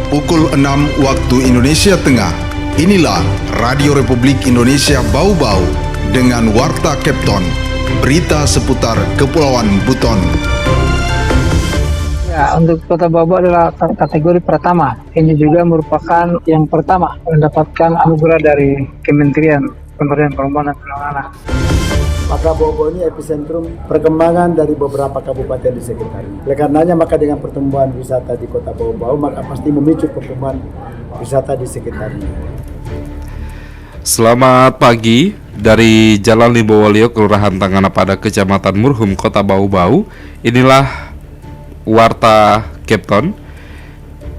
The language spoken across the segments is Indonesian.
Pukul 6 waktu Indonesia Tengah. Inilah Radio Republik Indonesia Bau-Bau dengan Warta Kepton. Berita seputar Kepulauan Buton. Ya, untuk Kota Bau-Bau adalah kategori pertama. Ini juga merupakan yang pertama mendapatkan anugerah dari Kementerian Pemberdayaan Perempuan dan Perlindungan Anak. Maka Bau-Bau ini epicentrum perkembangan dari beberapa kabupaten di sekitarnya. Oleh karenanya maka dengan pertumbuhan wisata di Kota Bau-Bau maka pasti memicu pertumbuhan wisata di sekitarnya. Selamat pagi dari Jalan Limbowolio, Kelurahan Tanganapada, Kecamatan Murhum, Kota Bau-Bau. Inilah Warta Kepton.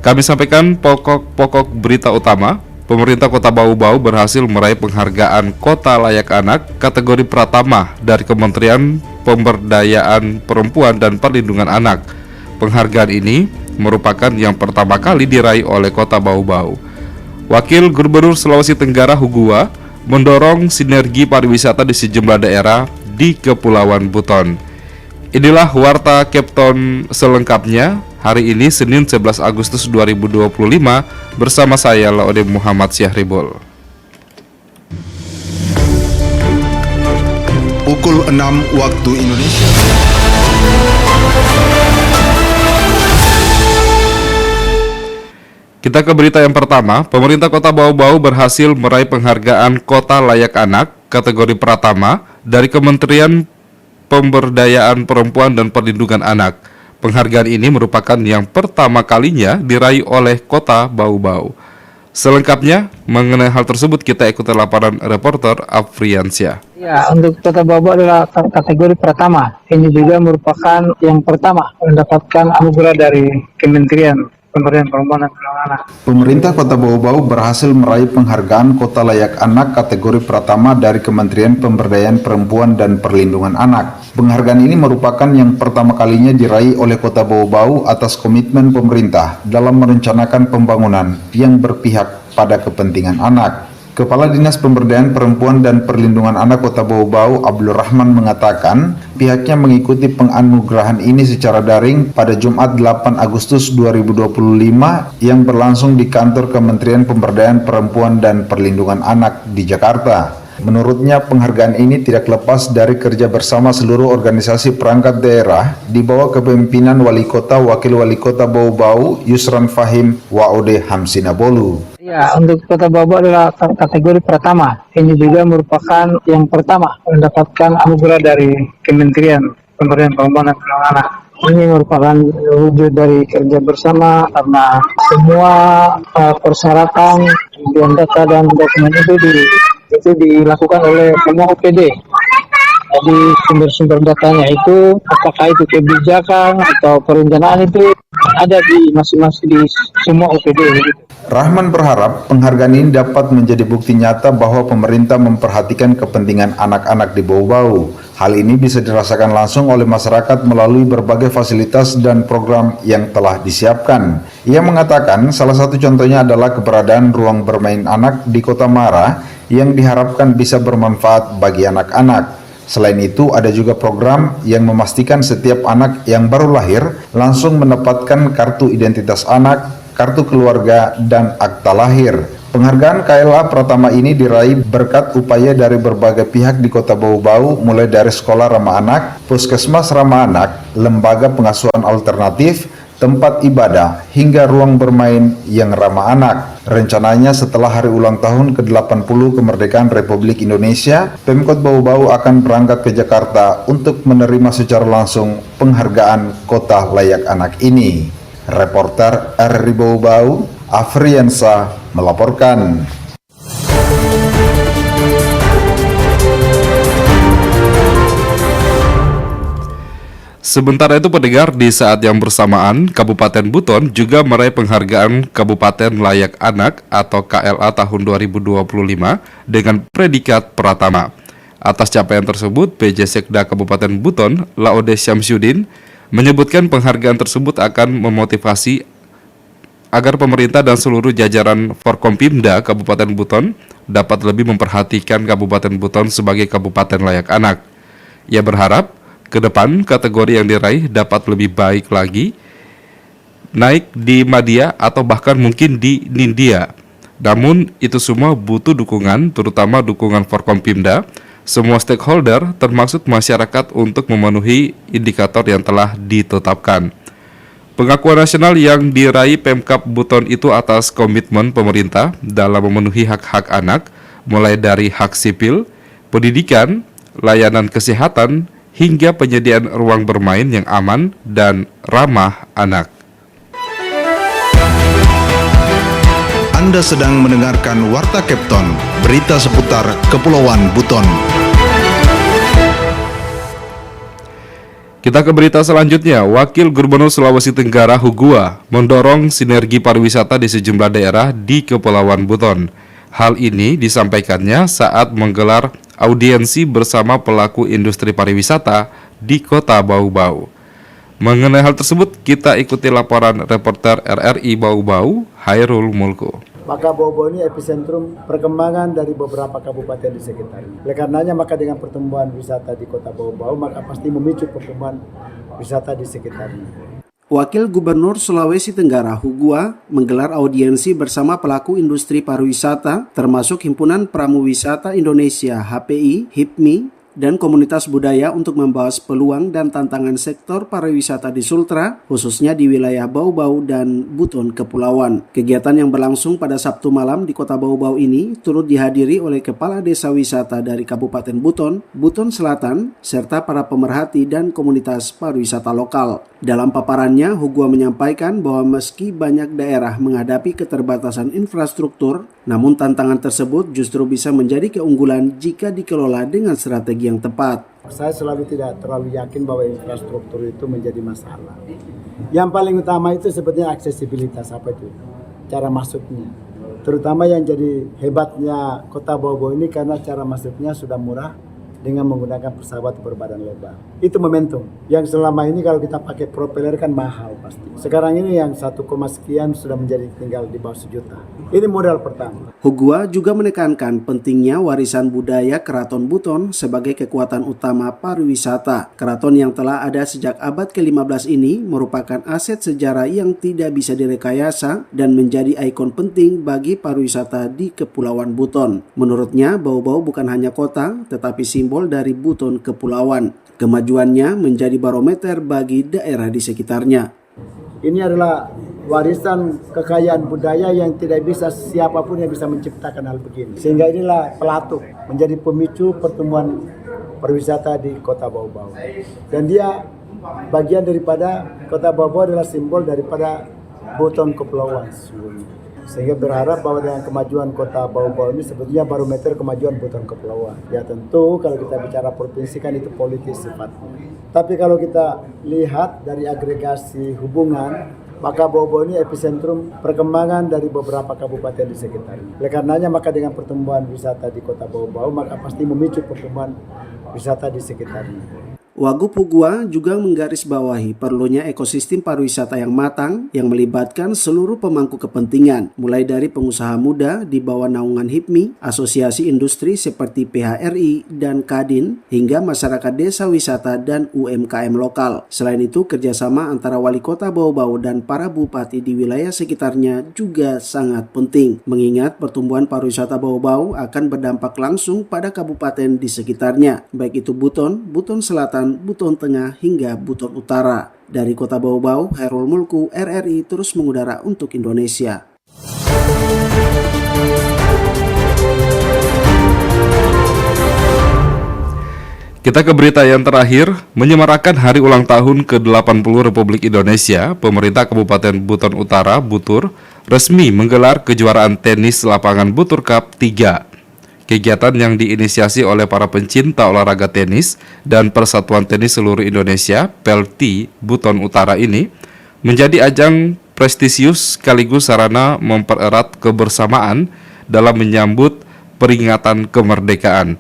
Kami sampaikan pokok-pokok berita utama. Pemerintah Kota Bau-Bau berhasil meraih penghargaan Kota Layak Anak kategori Pratama dari Kementerian Pemberdayaan Perempuan dan Perlindungan Anak. Penghargaan ini merupakan yang pertama kali diraih oleh Kota Bau-Bau. Wakil Gubernur Sulawesi Tenggara Hugua mendorong sinergi pariwisata di sejumlah daerah di Kepulauan Buton. Inilah Warta Kepton selengkapnya hari ini Senin 11 Agustus 2025 bersama saya Laode Muhammad Syahribul. Pukul 6 waktu Indonesia. Kita ke berita yang pertama. Pemerintah Kota Bau-Bau berhasil meraih penghargaan Kota Layak Anak kategori Pratama dari Kementerian Pemberdayaan Perempuan dan Perlindungan Anak. Penghargaan ini merupakan yang pertama kalinya diraih oleh Kota Bau-Bau. Selengkapnya mengenai hal tersebut kita ikuti laporan reporter Afriansyah. Ya, untuk Kota Bau-Bau adalah kategori pertama. Ini juga merupakan yang pertama mendapatkan anugerah dari Kementerian Pemberdayaan Perempuan dan Perlindungan Anak. Pemerintah Kota Bau-Bau berhasil meraih penghargaan Kota Layak Anak kategori Pratama dari Kementerian Pemberdayaan Perempuan dan Perlindungan Anak. Penghargaan ini merupakan yang pertama kalinya diraih oleh Kota Bau-Bau atas komitmen pemerintah dalam merencanakan pembangunan yang berpihak pada kepentingan anak. Kepala Dinas Pemberdayaan Perempuan dan Perlindungan Anak Kota Bau-Bau, Abdul Rahman, mengatakan pihaknya mengikuti penganugerahan ini secara daring pada Jumat 8 Agustus 2025 yang berlangsung di kantor Kementerian Pemberdayaan Perempuan dan Perlindungan Anak di Jakarta. Menurutnya penghargaan ini tidak lepas dari kerja bersama seluruh organisasi perangkat daerah di bawah kepemimpinan Wali Kota Wakil Wali Kota Bau-Bau Yusran Fahim Waode Hamsinabolu. Ya, untuk Kota Bau-Bau adalah kategori pertama. Ini juga merupakan yang pertama mendapatkan anugerah dari Kementerian Pemberdayaan Perempuan dan Perlindungan Anak. Ini merupakan wujud dari kerja bersama karena semua persyaratan, kemudian data dan dokumen itu dilakukan oleh semua OPD. Jadi sumber-sumber datanya itu apakah itu kebijakan atau perencanaan itu ada di masing-masing di semua OPD. Rahman berharap penghargaan ini dapat menjadi bukti nyata bahwa pemerintah memperhatikan kepentingan anak-anak di Bau-Bau. Hal ini bisa dirasakan langsung oleh masyarakat melalui berbagai fasilitas dan program yang telah disiapkan. Ia mengatakan salah satu contohnya adalah keberadaan ruang bermain anak di Kota Mara yang diharapkan bisa bermanfaat bagi anak-anak. Selain itu, ada juga program yang memastikan setiap anak yang baru lahir langsung mendapatkan kartu identitas anak, kartu keluarga, dan akta lahir. Penghargaan KLA Pratama ini diraih berkat upaya dari berbagai pihak di Kota Bau-Bau, mulai dari sekolah ramah anak, puskesmas ramah anak, lembaga pengasuhan alternatif, tempat ibadah, hingga ruang bermain yang ramah anak. Rencananya setelah hari ulang tahun ke-80 kemerdekaan Republik Indonesia, Pemkot Bau-Bau akan berangkat ke Jakarta untuk menerima secara langsung penghargaan Kota Layak Anak ini. Reporter RRI Bau-Bau, Afriansa melaporkan. Sementara itu pendengar, di saat yang bersamaan Kabupaten Buton juga meraih penghargaan Kabupaten Layak Anak atau KLA tahun 2025 dengan predikat Pratama. Atas capaian tersebut, PJ Sekda Kabupaten Buton, Laode Syamsuddin, menyebutkan penghargaan tersebut akan memotivasi agar pemerintah dan seluruh jajaran Forkompimda Kabupaten Buton dapat lebih memperhatikan Kabupaten Buton sebagai Kabupaten Layak Anak. Ia berharap ke depan kategori yang diraih dapat lebih baik lagi naik di Madya atau bahkan mungkin di Nindya. Namun itu semua butuh dukungan, terutama dukungan Forkompimda, semua stakeholder termasuk masyarakat untuk memenuhi indikator yang telah ditetapkan. Pengakuan nasional yang diraih Pemkab Buton itu atas komitmen pemerintah dalam memenuhi hak-hak anak, mulai dari hak sipil, pendidikan, layanan kesehatan, hingga penyediaan ruang bermain yang aman dan ramah anak. Anda sedang mendengarkan Warta Kepton, berita seputar Kepulauan Buton. Kita ke berita selanjutnya. Wakil Gubernur Sulawesi Tenggara Hugua mendorong sinergi pariwisata di sejumlah daerah di Kepulauan Buton. Hal ini disampaikannya saat menggelar audiensi bersama pelaku industri pariwisata di Kota Bau-Bau. Mengenai hal tersebut, kita ikuti laporan reporter RRI Bau-Bau, Hairul Mulku. Maka Bau-Bau ini epicentrum perkembangan dari beberapa kabupaten di sekitarnya. Oleh karenanya maka dengan pertumbuhan wisata di Kota Bau-Bau maka pasti memicu pertumbuhan wisata di sekitarnya. Wakil Gubernur Sulawesi Tenggara Hugua menggelar audiensi bersama pelaku industri pariwisata termasuk Himpunan Pramuwisata Indonesia HPI, HIPMI, dan komunitas budaya untuk membahas peluang dan tantangan sektor pariwisata di Sultra, khususnya di wilayah Bau-Bau dan Buton Kepulauan. Kegiatan yang berlangsung pada Sabtu malam di Kota Bau-Bau ini turut dihadiri oleh Kepala Desa Wisata dari Kabupaten Buton, Buton Selatan, serta para pemerhati dan komunitas pariwisata lokal. Dalam paparannya, Hugua menyampaikan bahwa meski banyak daerah menghadapi keterbatasan infrastruktur, namun tantangan tersebut justru bisa menjadi keunggulan jika dikelola dengan strategi yang tepat. Saya selalu tidak terlalu yakin bahwa infrastruktur itu menjadi masalah. Yang paling utama itu sebetulnya aksesibilitas, apa itu? Cara masuknya. Terutama yang jadi hebatnya Kota Bau-Bau ini karena cara masuknya sudah murah dengan menggunakan pesawat berbadan lebar. Itu momentum. Yang selama ini kalau kita pakai propeller kan mahal pasti. Sekarang ini yang 1, sekian sudah menjadi tinggal di bawah 1 juta. Ini modal pertama. Hugua juga menekankan pentingnya warisan budaya Keraton Buton sebagai kekuatan utama pariwisata. Keraton yang telah ada sejak abad ke-15 ini merupakan aset sejarah yang tidak bisa direkayasa dan menjadi ikon penting bagi pariwisata di Kepulauan Buton. Menurutnya, Bau-Bau bukan hanya kota, tetapi simbol dari Buton Kepulauan. Kemajuannya menjadi barometer bagi daerah di sekitarnya. Ini adalah warisan kekayaan budaya yang tidak bisa siapapun yang bisa menciptakan hal begini. Sehingga inilah pelatuk menjadi pemicu pertumbuhan pariwisata di Kota Bau-Bau. Dan dia bagian daripada Kota Bau-Bau adalah simbol daripada Buton Kepulauan. Sehingga berharap bahwa dengan kemajuan Kota Bau-Bau ini sebetulnya barometer kemajuan Buton Kepulauan. Ya tentu kalau kita bicara provinsi kan itu politis sifatnya. Tapi kalau kita lihat dari agregasi hubungan, maka Bau-Bau ini epicentrum perkembangan dari beberapa kabupaten di sekitarnya. Oleh karenanya maka dengan pertumbuhan wisata di Kota Bau-Bau maka pasti memicu pertumbuhan wisata di sekitarnya. Wagub Hugua juga menggarisbawahi perlunya ekosistem pariwisata yang matang yang melibatkan seluruh pemangku kepentingan, mulai dari pengusaha muda di bawah naungan HIPMI, asosiasi industri seperti PHRI dan Kadin, hingga masyarakat desa wisata dan UMKM lokal. Selain itu, kerjasama antara wali kota Bau-Bau dan para bupati di wilayah sekitarnya juga sangat penting, mengingat pertumbuhan pariwisata Bau-Bau akan berdampak langsung pada kabupaten di sekitarnya, baik itu Buton, Buton Selatan, Buton Tengah hingga Buton Utara. Dari Kota Bau-Bau, Hairul Mulku, RRI terus mengudara untuk Indonesia. Kita ke berita yang terakhir. Menyemarakan hari ulang tahun ke-80 Republik Indonesia, pemerintah Kabupaten Buton Utara, Butur, resmi menggelar kejuaraan tenis lapangan Butur Cup 3. Kegiatan yang diinisiasi oleh para pencinta olahraga tenis dan Persatuan Tenis Seluruh Indonesia (PELTI) Buton Utara ini menjadi ajang prestisius sekaligus sarana mempererat kebersamaan dalam menyambut peringatan kemerdekaan.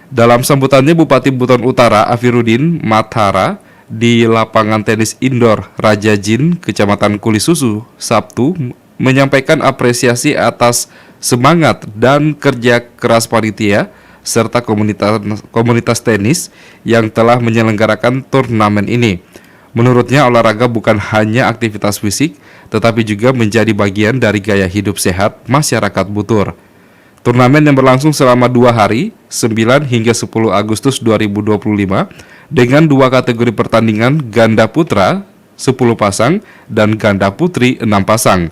Dalam sambutannya, Bupati Buton Utara Afiruddin Mathara di lapangan tenis indoor Raja Jin, Kecamatan Kulisusu, Sabtu menyampaikan apresiasi atas semangat dan kerja keras panitia serta komunitas tenis yang telah menyelenggarakan turnamen ini. Menurutnya, olahraga bukan hanya aktivitas fisik, tetapi juga menjadi bagian dari gaya hidup sehat masyarakat Butur. Turnamen yang berlangsung selama 2 hari, 9 hingga 10 Agustus 2025, dengan 2 kategori pertandingan ganda putra 10 pasang dan ganda putri 6 pasang.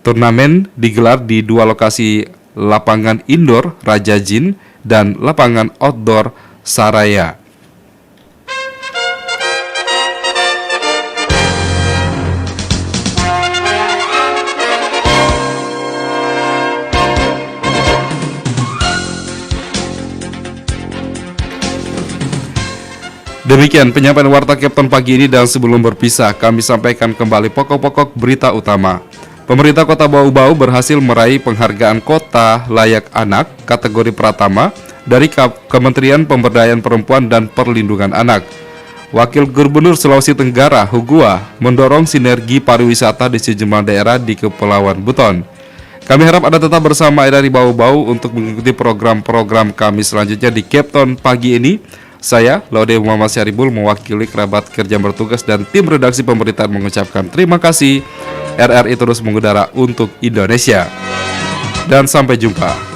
Turnamen digelar di 2 lokasi, lapangan indoor Raja Jin dan lapangan outdoor Saraya. Demikian penyampaian Warta Kapten pagi ini, dan sebelum berpisah kami sampaikan kembali pokok-pokok berita utama. Pemerintah Kota Bau-Bau berhasil meraih penghargaan Kota Layak Anak kategori Pratama dari Kementerian Pemberdayaan Perempuan dan Perlindungan Anak. Wakil Gubernur Sulawesi Tenggara Hugua mendorong sinergi pariwisata di sejumlah daerah di Kepulauan Buton. Kami harap Anda tetap bersama dari Bau-Bau untuk mengikuti program-program kami selanjutnya di Kapten pagi ini. Saya, Laude Muhammad Syaribul, mewakili kerabat kerja bertugas dan tim redaksi pemberitaan mengucapkan terima kasih. RRI terus mengudara untuk Indonesia. Dan sampai jumpa.